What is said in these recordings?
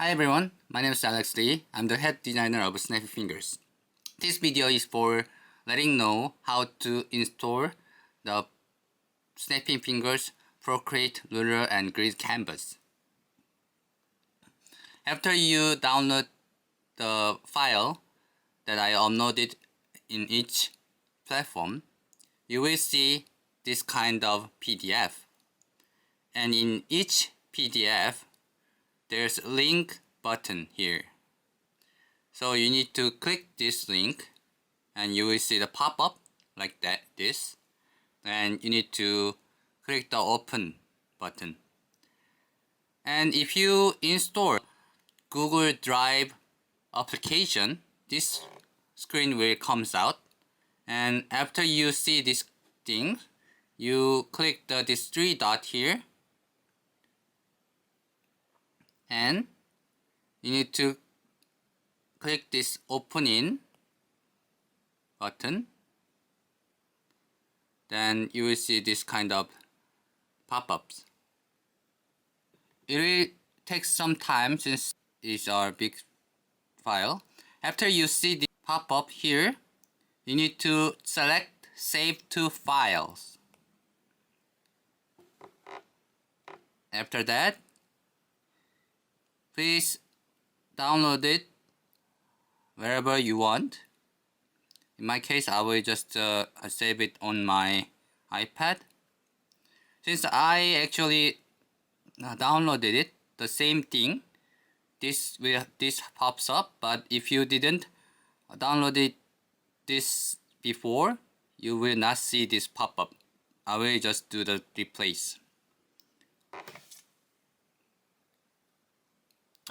Hi everyone, my name is Alex Lee. I'm the head designer of Snappy Fingers. This video is for letting know how to install the Snapping Fingers Procreate ruler and grid canvas. After you download the file that I uploaded in each platform, you will see this kind of PDF. And in each PDF, there's a link button here. So you need to click this link and you will see the pop-up like this. And you need to click the open button. And if you install Google Drive application, this screen will comes out. And after you see this thing, you click this three dot here. And you need to click this open in button. Then you will see this kind of pop-ups. It will take some time since it's our big file. After you see the pop-up here, you need to select Save to Files. After that, please download it wherever you want. In my case, I will just save it on my iPad. Since I actually downloaded it, the same thing, this pops up. But if you didn't download this before, you will not see this pop-up. I will just do the replace.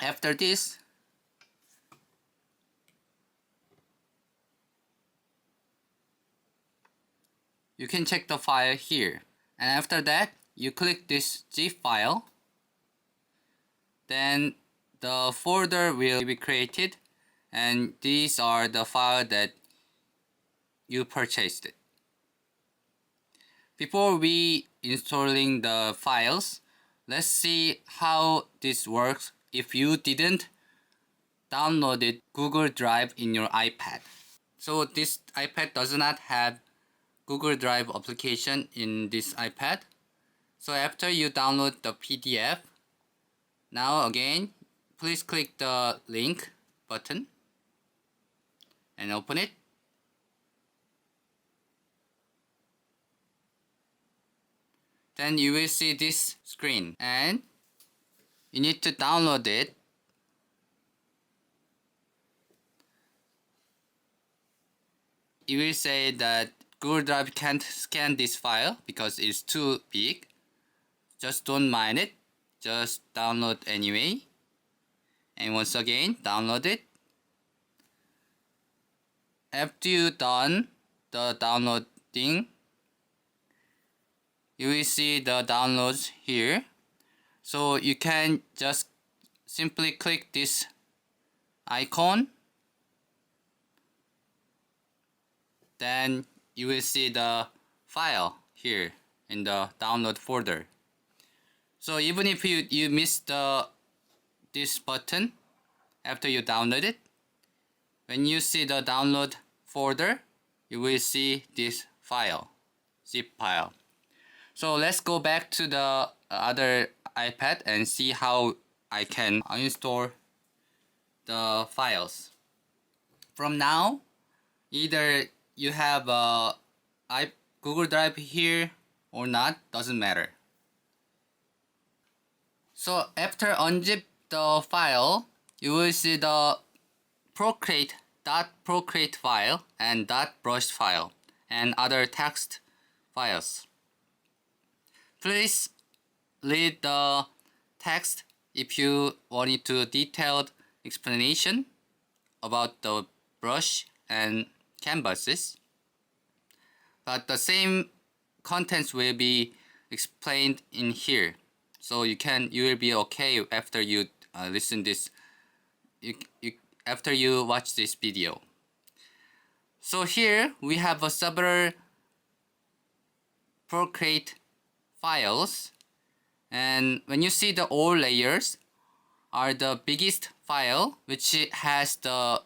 After this, you can check the file here. And after that, you click this zip file. Then the folder will be created. And these are the files that you purchased it. Before we installing the files, let's see how this works if you didn't download Google Drive in your iPad. So this iPad does not have Google Drive application in this iPad. So after you download the PDF, now again, please click the link button and open it. Then you will see this screen and you need to download it. You will say that Google Drive can't scan this file because it's too big. Just don't mind it. Just download anyway. And once again, download it. After you done the downloading, you will see the downloads here. So you can just simply click this icon. Then you will see the file here in the download folder. So even if you missed this button after you download it, when you see the download folder, you will see this file, zip file. So let's go back to the other iPad and see how I can install the files. From now, either you have Google Drive here or not, doesn't matter. So after unzip the file, you will see the .procreate file and .brush file and other text files. Please read the text if you wanted to detailed explanation about the brush and canvases. But the same contents will be explained in here. So you will be okay after you listen this. After you watch this video. So here we have several Procreate files, and when you see the all layers, are the biggest file, which has the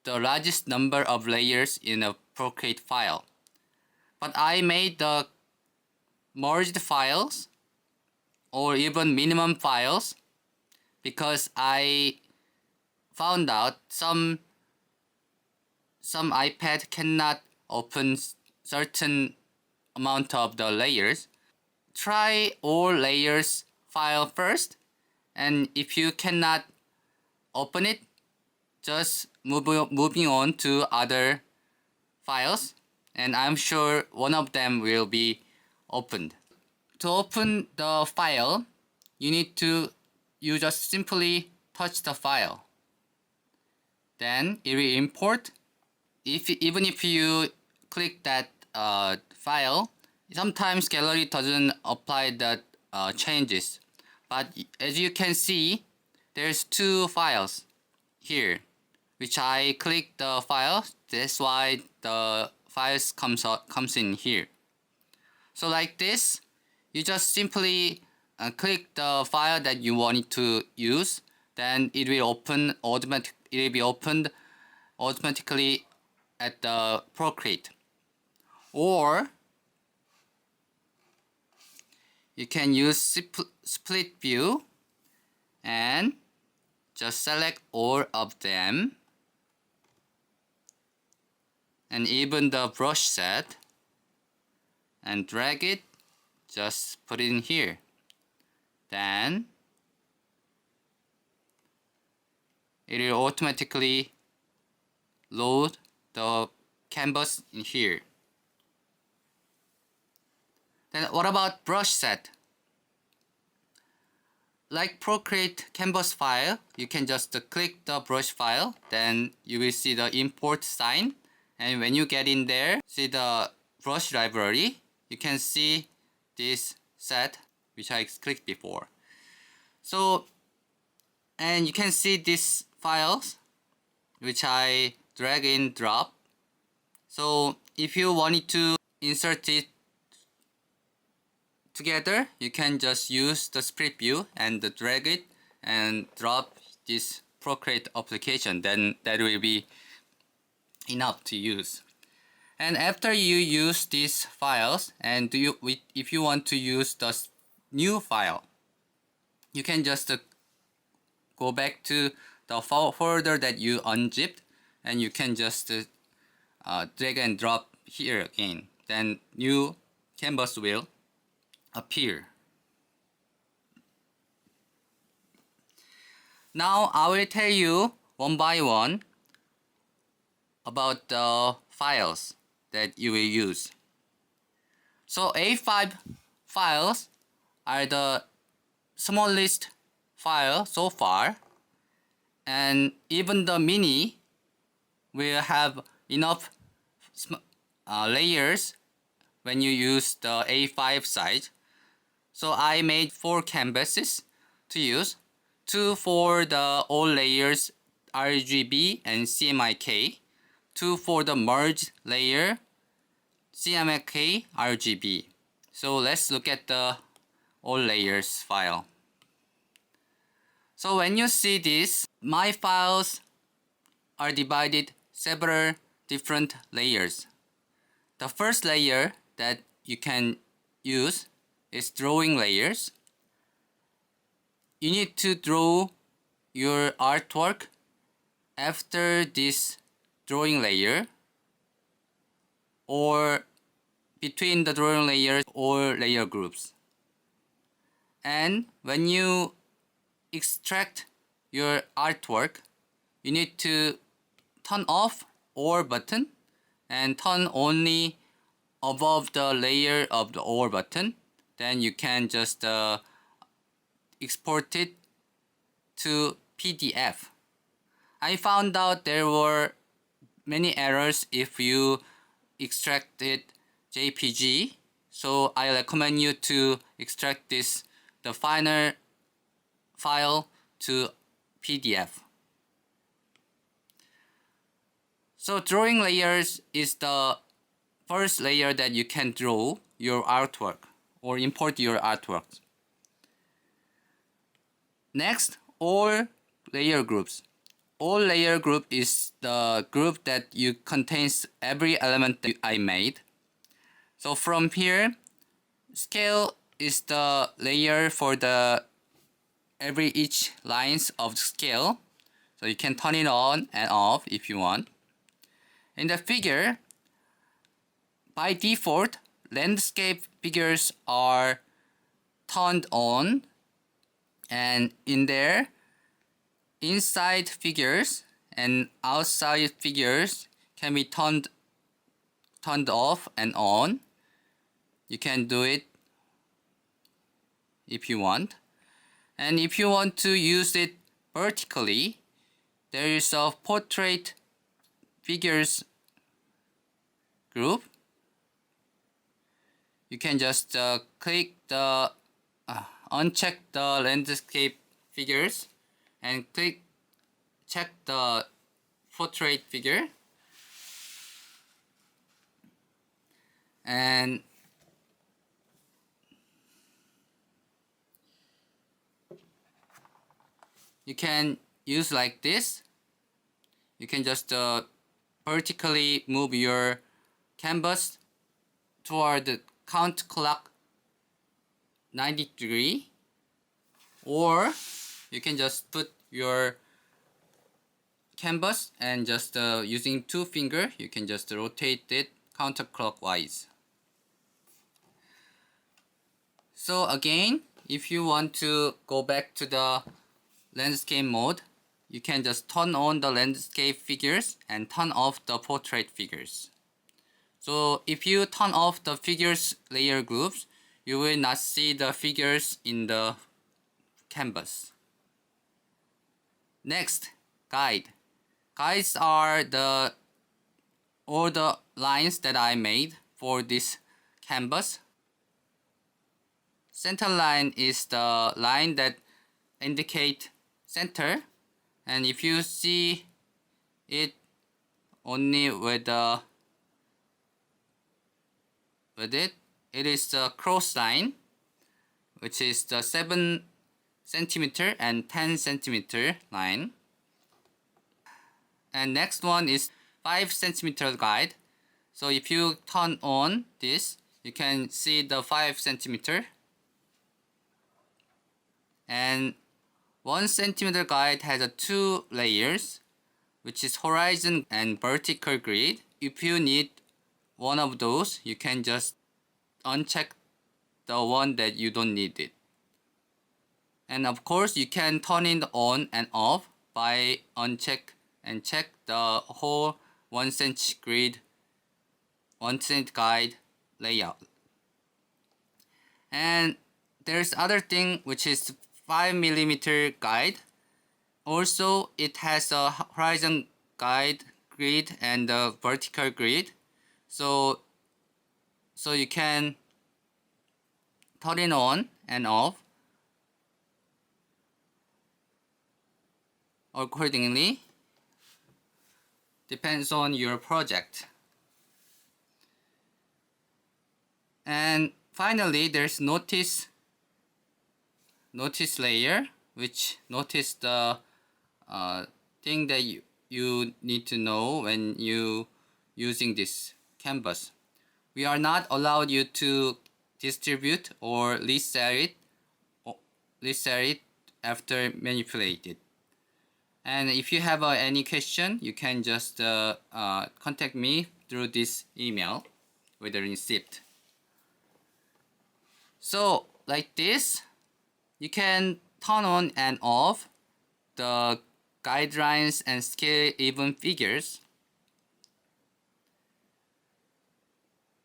largest number of layers in a Procreate file. But I made the merged files or even minimum files because I found out some iPad cannot open certain amount of the layers. Try all layers file first, and if you cannot open it, just moving on to other files, and I'm sure one of them will be opened. To open the file, you just simply touch the file. Then it will import. Even if you click that file, sometimes gallery doesn't apply that changes. But as you can see, there's two files here, which I click the file. That's why the files comes in here. So like this, you just simply click the file that you want to use. Then it will be opened automatically at the Procreate. Or you can use split view and just select all of them, and even the brush set, and drag it, just put it in here. Then it will automatically load the canvas in here. Then what about brush set? Like Procreate canvas file, you can just click the brush file, then you will see the import sign, and when you get in there, see the brush library, you can see this set which I clicked before. So, and you can see these files which I drag and drop. So if you wanted to insert it together, you can just use the split view and drag it and drop this Procreate application. Then that will be enough to use. And after you use these files, and if you want to use the new file, you can just go back to the folder that you unzipped, and you can just drag and drop here again. Then new canvas will appear. Now I will tell you one by one about the files that you will use. So A5 files are the smallest file so far, and even the mini will have enough layers when you use the A5 size. So I made 4 canvases to use, 2 for the all layers RGB and CMYK, 2 for the merged layer CMYK RGB. So let's look at the all layers file. So when you see this, my files are divided several different layers. The first layer that you can use is drawing layers. You need to draw your artwork after this drawing layer, or between the drawing layers or layer groups. And when you extract your artwork, you need to turn off OR button and turn only above the layer of the OR button. Then you can just export it to PDF. I found out there were many errors if you extract it JPG, so I recommend you to extract the final file to PDF. So drawing layers is the first layer that you can draw your artwork or import your artwork. Next, all layer groups. All layer group is the group that you contains every element that I made. So from here, scale is the layer for the each lines of scale. So you can turn it on and off if you want. In the figure, by default, landscape figures are turned on, and in there, inside figures and outside figures can be turned off and on. You can do it if you want. And if you want to use it vertically, there is a portrait figures group. You can just click the uncheck the landscape figures and check the portrait figure, and you can use like this. You can just vertically move your canvas toward the counterclock 90°, or you can just put your canvas and just using two fingers, you can just rotate it counterclockwise. So again, if you want to go back to the landscape mode, you can just turn on the landscape figures and turn off the portrait figures. So if you turn off the figures layer groups, you will not see the figures in the canvas. Next, guide. Guides are all the lines that I made for this canvas. Center line is the line that indicate center, and if you see it only with it is the cross line, which is the 7 centimeter and 10 centimeter line. And next one is 5 centimeter guide. So if you turn on this, you can see the 5 centimeter. And 1 centimeter guide has 2 layers, which is horizon and vertical grid. If you need one of those, you can just uncheck the one that you don't need it. And of course, you can turn it on and off by uncheck and check the whole 1 cent grid, 1 cent guide layout. And there's other thing which is 5 millimeter guide. Also, it has a horizon guide grid and a vertical grid. So you can turn it on and off accordingly. Depends on your project. And finally, there's notice layer, which notice the thing that you need to know when you using this canvas. We are not allowed you to distribute or resell it after manipulate it. And if you have any question, you can just contact me through this email with the receipt. So like this, you can turn on and off the guidelines and scale even figures.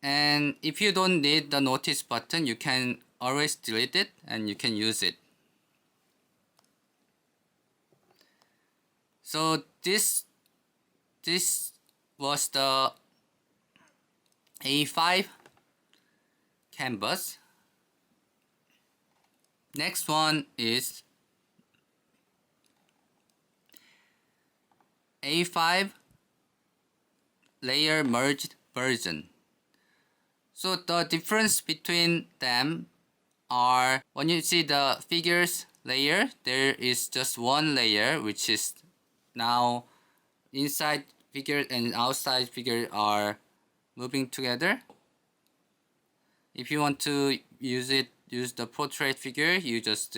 And if you don't need the notice button, you can always delete it and you can use it. So this was the A5 canvas. Next one is A5 layer merged version. So the difference between them are when you see the figures layer, there is just one layer, which is now inside figure and outside figure are moving together. If you want to use the portrait figure, you just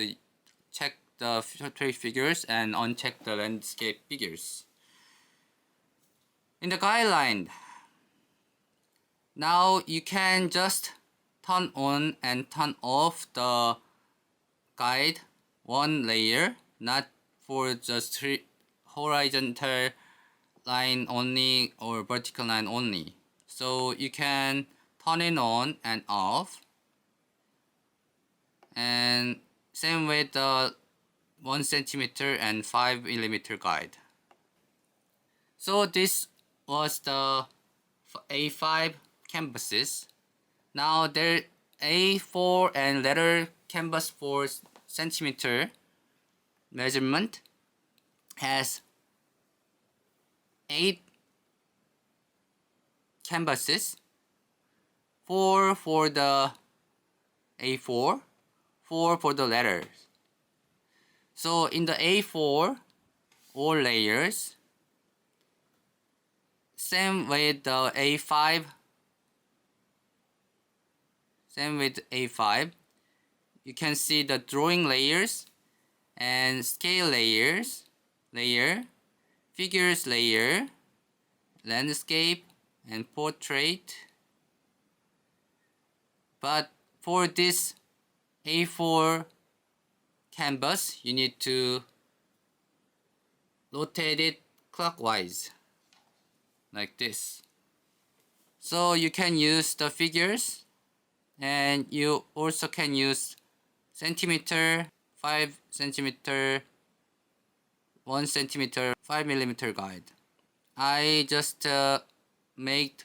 check the portrait figures and uncheck the landscape figures. In the guideline, now you can just turn on and turn off the guide one layer, not for just horizontal line only or vertical line only. So you can turn it on and off, and same with the 1 centimeter and 5 millimeter guide. So this was the A5 canvases. Now there A4 and letter canvas for centimeter measurement has 8 canvases, 4 for the A4, 4 for the letters. So in the A4, all layers, same with the A5, you can see the drawing layers and scale layers, figures layer, landscape, and portrait. But for this A4 canvas, you need to rotate it clockwise, like this. So you can use the figures, and you also can use centimeter, 5 centimeter, 1 centimeter, 5 millimeter guide. I just made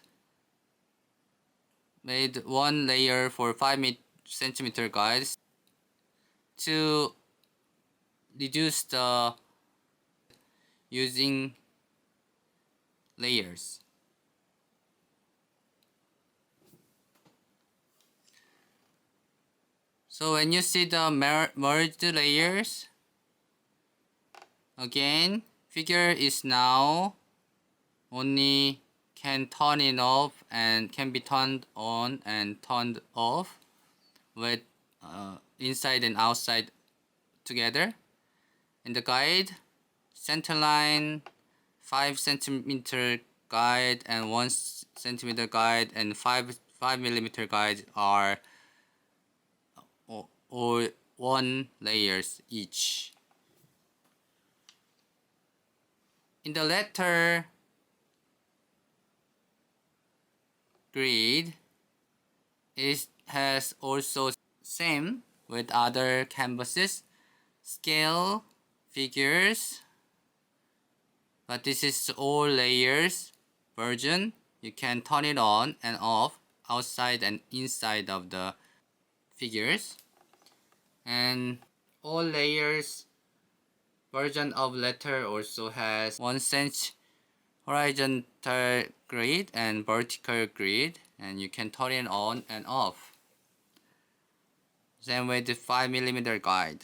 one layer for 5 centimeter guides to reduce the using layers. So when you see the merged layers, again, figure is now only can turn it off and can be turned on and turned off with inside and outside together. In the guide, center line, 5 centimeter guide and 1 centimeter guide and 5 millimeter guide are or 1 layers each. In the letter grid, it has also same with other canvases, scale, figures, but this is all layers version. You can turn it on and off outside and inside of the figures. And all layers version of letter also has 1 cm horizontal grid and vertical grid, and you can turn it on and off. Same with the 5 millimeter guide.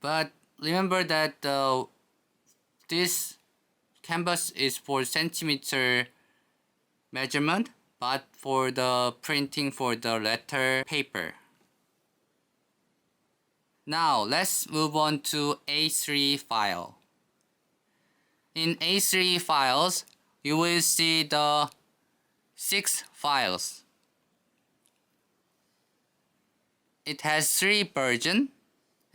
But remember that this canvas is for centimeter measurement, but for the printing for the letter paper. Now let's move on to A3 file. In A3 files, you will see the 6 files. It has 3 versions,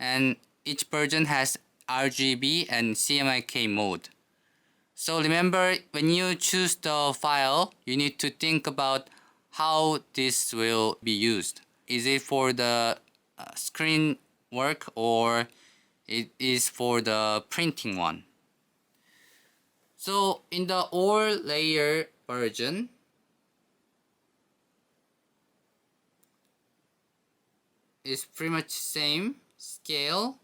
and each version has RGB and CMYK mode. So remember, when you choose the file, you need to think about how this will be used. Is it for the screen work, or it is for the printing one? So in the all layer version, it's pretty much same: scale,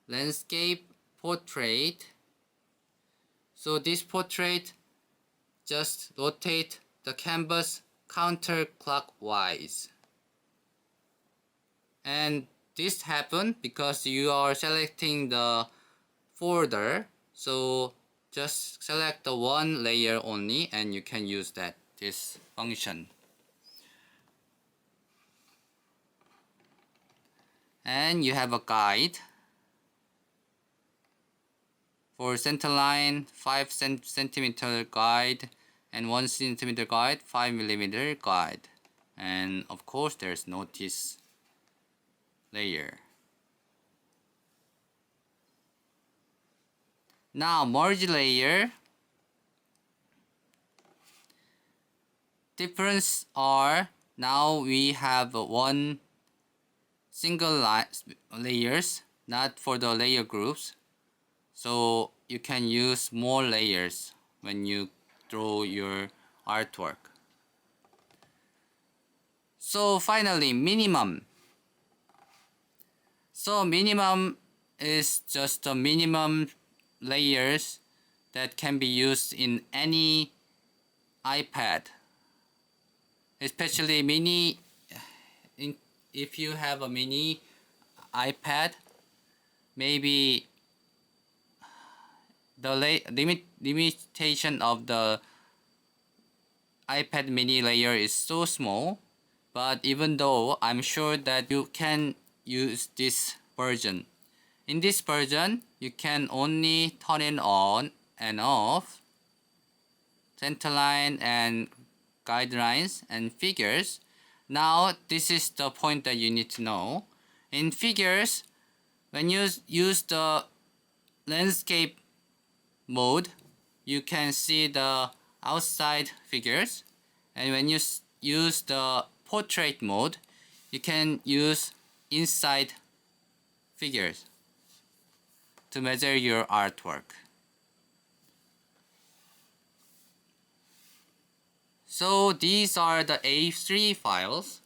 landscape, portrait. So this portrait just rotate the canvas counterclockwise. And this happens because you are selecting the folder, so just select the one layer only and you can use this function. And you have a guide for center line, 5 centimeter guide, and 1 centimeter guide, 5 millimeter guide, and of course there's notice layer. Now merge layer. Difference are now we have one single layers, not for the layer groups. So you can use more layers when you draw your artwork. So finally, minimum. So minimum is just the minimum layers that can be used in any iPad. Especially if you have a mini iPad, maybe the limitation of the iPad mini layer is so small, but even though I'm sure that you can use this version. In this version, you can only turn it on and off, centerline and guidelines and figures. Now this is the point that you need to know. In figures, when you use the landscape mode, you can see the outside figures, and when you use the portrait mode, you can use inside figures to measure your artwork. So these are the A3 files.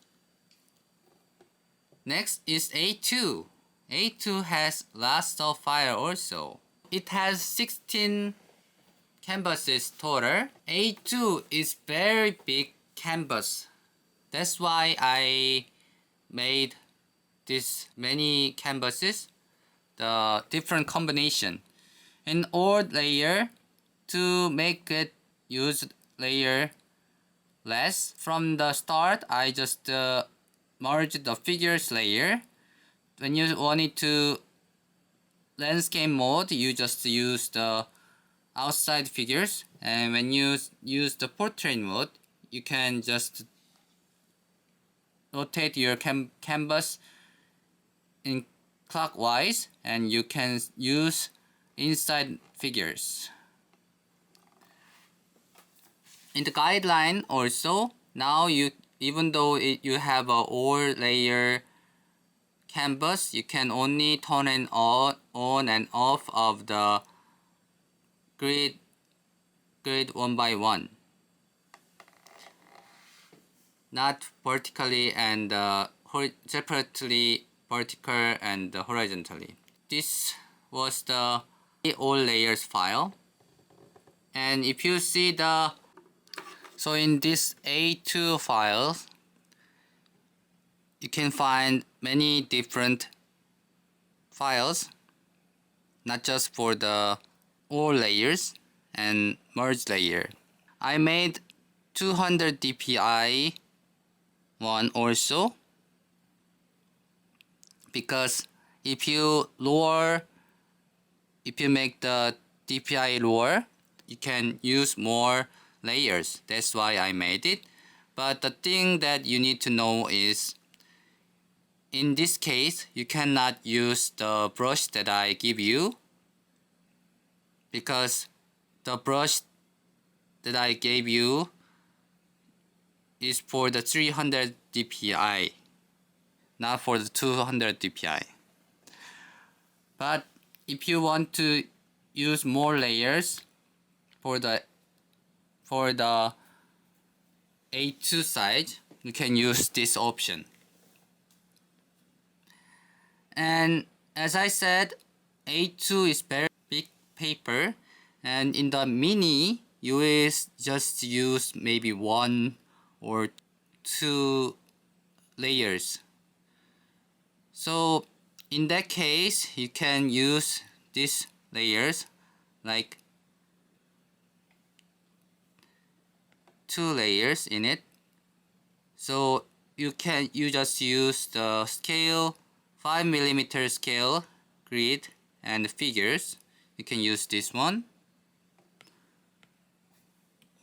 Next is A2. A2 has lots of files also. It has 16 canvases total. A2 is very big canvas. That's why I made this many canvases, the different combination. And old layer to make it use layer less. From the start, I just merged the figures layer. When you want it to landscape mode, you just use the outside figures, and when you use the portrait mode, you can just rotate your canvas in clockwise, and you can use inside figures. In the guideline also, now even though you have a all layer canvas, you can only turn it on and off of the grid one by one, not vertically and separately vertical and horizontally. This was the all layers file, and if you see so in this A2 file, you can find many different files, not just for the all layers and merge layer. I made 200 dpi one also, because if you make the dpi lower, you can use more layers. That's why I made it. But the thing that you need to know is, in this case, you cannot use the brush that I give you, because the brush that I gave you is for the 300 dpi, not for the 200 dpi. But if you want to use more layers for the A2 side, you can use this option. And as I said, A2 is very big paper, and in the mini you will just use maybe 1 or 2 layers. So in that case, you can use these layers, like 2 layers in it. So you just use the scale 5mm scale grid and figures. You can use this one,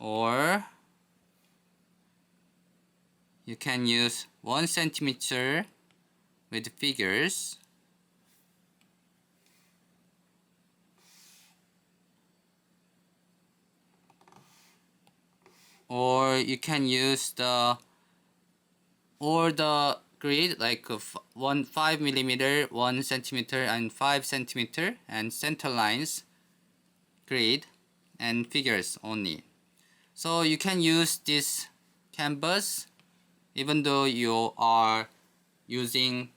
or you can use 1 centimeter with figures, or you can use the grid like 5mm, 1 centimeter, and 5 centimeter, and center lines grid and figures only. So you can use this canvas even though you are using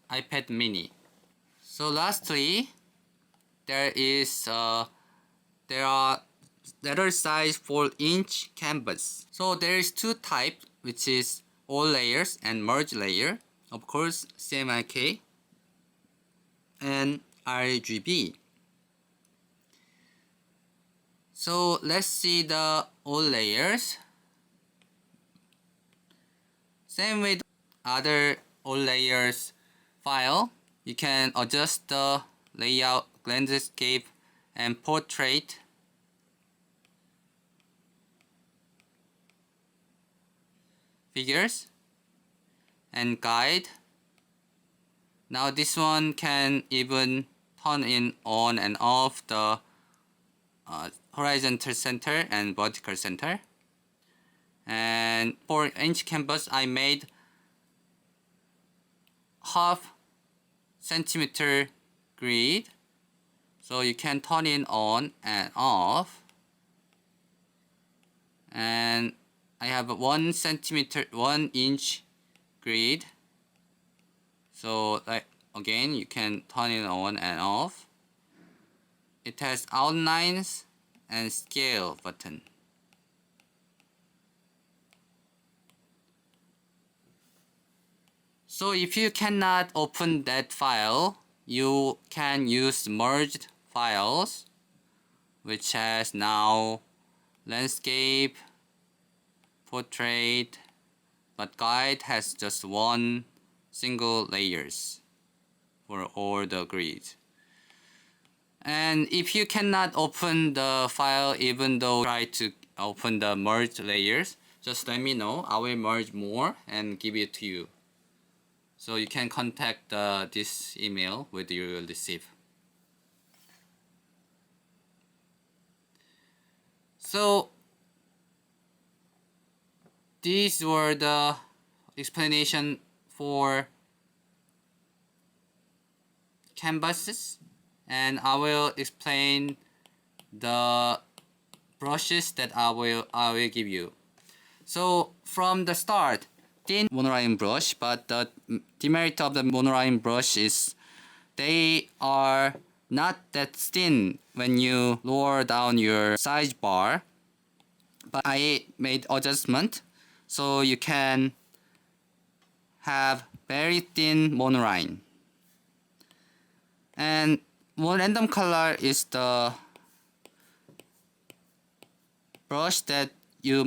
iPad mini. So lastly, there are letter size 4-inch canvas. So there is 2 types, which is all layers and merge layer. Of course, CMYK and RGB. So let's see the all layers. Same with other all layers file, you can adjust the layout, landscape, and portrait. Figures and guide. Now this one can even turn in on and off the horizontal center and vertical center. And for inch canvas, I made 0.5 centimeter grid, so you can turn it on and off. And I have a 1 inch grid, so like again you can turn it on and off. It has outlines and scale button. So if you cannot open that file, you can use merged files, which has now landscape, portrait, but guide has just 1 single layers for all the grids. And if you cannot open the file even though try to open the merged layers, just let me know. I will merge more and give it to you. So you can contact this email with you will receive. So these were the explanation for canvases, and I will explain the brushes that I will give you. So from the start, thin monoline brush, but the demerit of the monoline brush is they are not that thin when you lower down your size bar. But I made adjustment so you can have very thin monoline. And more random color is the brush that you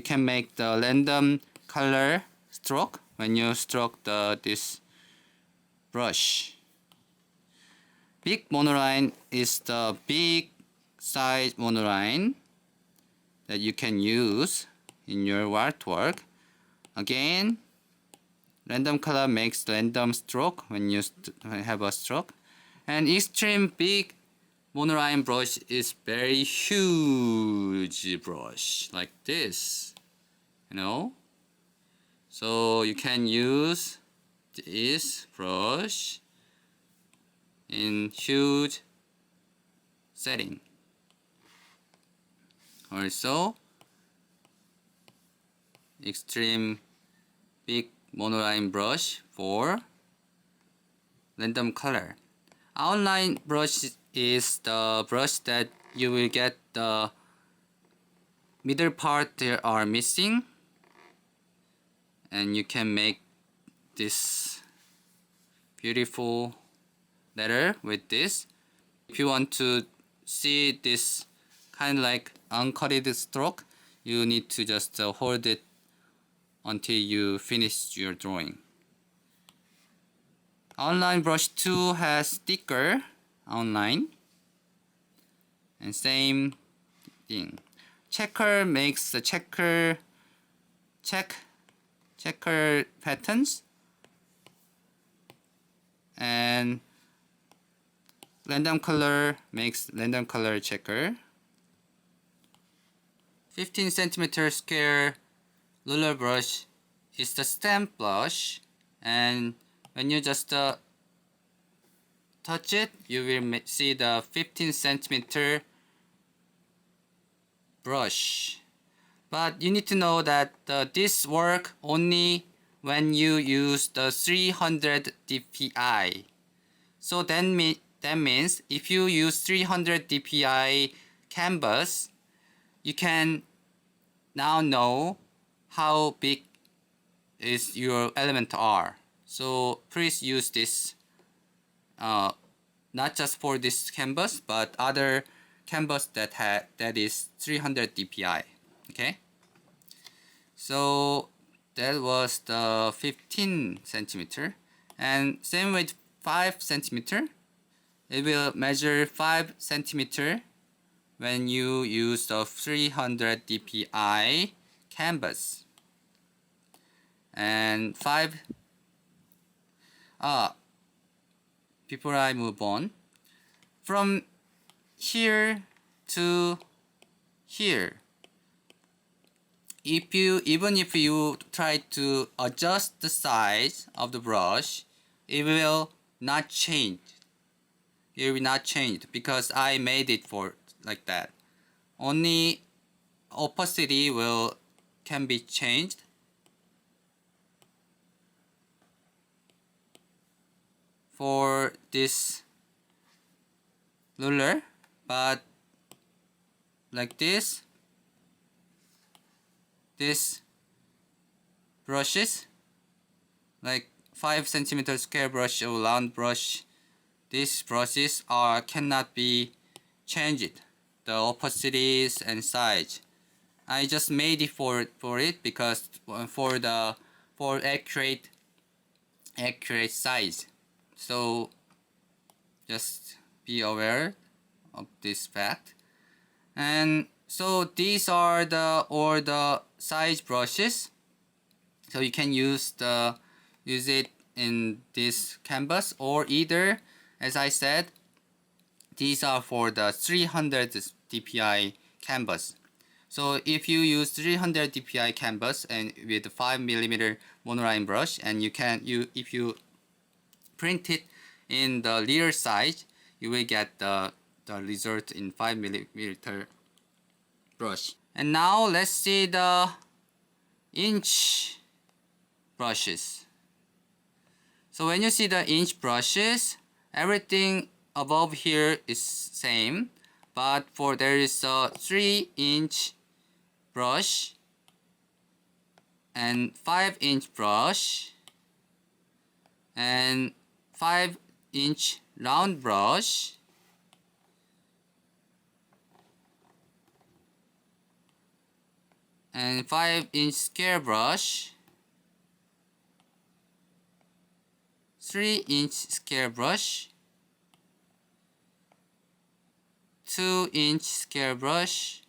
can make the random color stroke when you stroke this brush. Big monoline is the big size monoline that you can use in your artwork. Again, random color makes random stroke when you have a stroke. And extreme big monoline brush is very huge brush like this, you know. So you can use this brush in huge setting. Also, extreme big monoline brush for random color. Outline brush is the brush that you will get the middle part there are missing, and you can make this beautiful letter with this. If you want to see this kind of like uncutted stroke, you need to just hold it until you finish your drawing. Outline brush 2 has thicker outline and same thing. Checker makes the checker patterns, and random color makes random color checker. 15 centimeter square ruler brush is the stamp brush, and when you just touch it, you will see the 15 centimeter brush. But you need to know that this work only when you use the 300 dpi. So that means if you use 300 dpi canvas, you can now know how big is your element are. So please use this not just for this canvas, but other canvas that is 300 dpi. Okay, so that was the 15 centimeter, and same with 5 centimeter. It will measure 5 centimeter when you use the 300 dpi canvas. And 5 before I move on, from here to here, even if you try to adjust the size of the brush, it will not change. It will not change because I made it for like that. Only opacity can be changed. For this ruler, but like this brushes, like 5 centimeter square brush or round brush, these brushes cannot be changed, the opacities and size. I just made it for it because for accurate size. So just be aware of this fact. And so these are all the size brushes. So you can use it in this canvas, or either, as I said, these are for the 300 dpi canvas. So if you use 300 dpi canvas and with 5mm monoline brush, and if you print it in the real size, you will get the result in 5mm brush. And now let's see the inch brushes. So when you see the inch brushes, everything above here is same, but there is a 3-inch brush and 5-inch brush and 5-inch round brush and 5-inch square brush, 3-inch square brush, 2-inch square brush,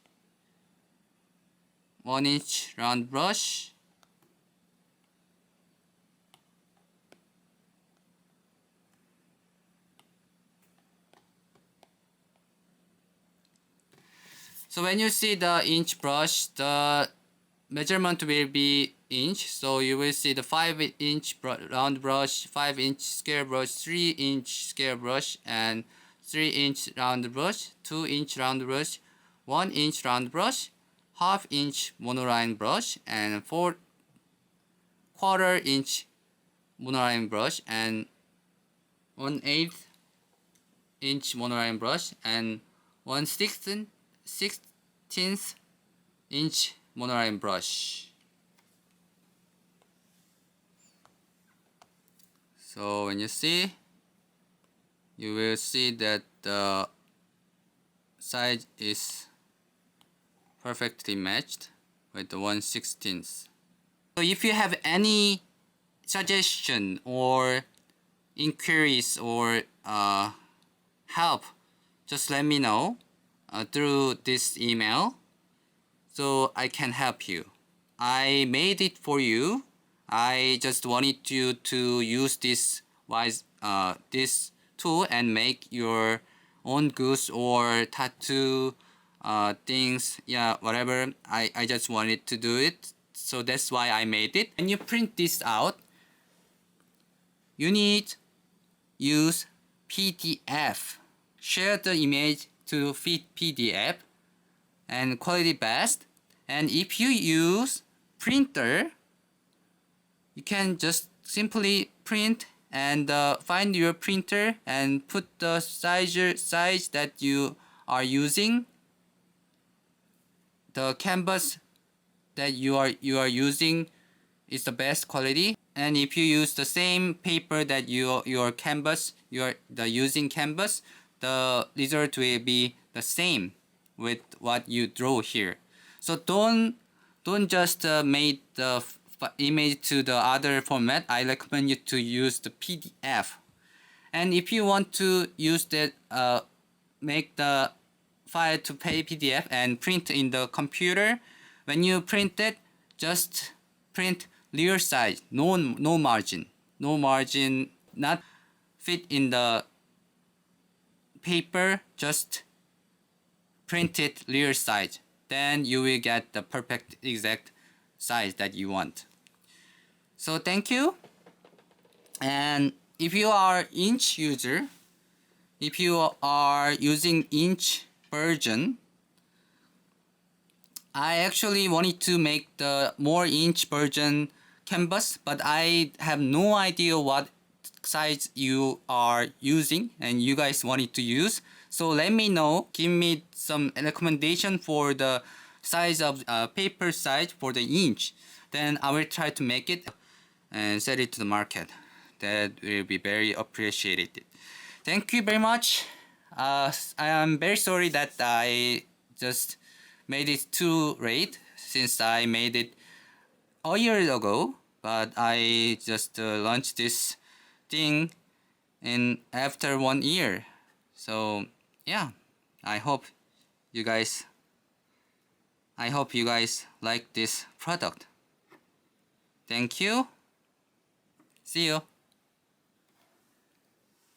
1-inch round brush, so when you see the inch brush, the measurement will be inch. So you will see the 5-inch round brush, 5-inch square brush, 3-inch square brush, and 3-inch round brush, 2-inch round brush, 1-inch round brush, half-inch monoline brush, and 4/4-inch monoline brush, and 1/8-inch monoline brush, and 1/16-inch monoline brush. So So when you see, you will see that the size is perfectly matched with the 1/16. So if you have any suggestion or inquiries or help, just let me know through this email so I can help you. I made it for you. I just wanted you to use this this tool and make your own goods or tattoo things, yeah, whatever. I just wanted to do it, so that's why I made it. When you print this out, you need use PDF. Share the image to fit PDF and quality best. And if you use printer, you can just simply print and find your printer and put the size that you are using, the canvas that you are using is the best quality. And if you use the same paper that your canvas, the using canvas, the result will be the same with what you draw here. So don't just make the image to the other format. I recommend you to use the PDF. And if you want to use that, make the file to PDF and print in the computer, when you print it, just print real size, no margin, not fit in the paper, just print it real size. Then you will get the perfect exact size that you want. So thank you. And if you are inch user, if you are using inch version, I actually wanted to make the more inch version canvas, but I have no idea what size you are using and you guys wanted to use. So let me know, give me some recommendation for the size of paper size for the inch. Then I will try to make it and sell it to the market. That will be very appreciated. Thank you very much. I am very sorry that I just made it too late, since I made it a year ago, but I just launched this thing in after 1 year. So yeah, I hope you guys like this product. Thank you. See you.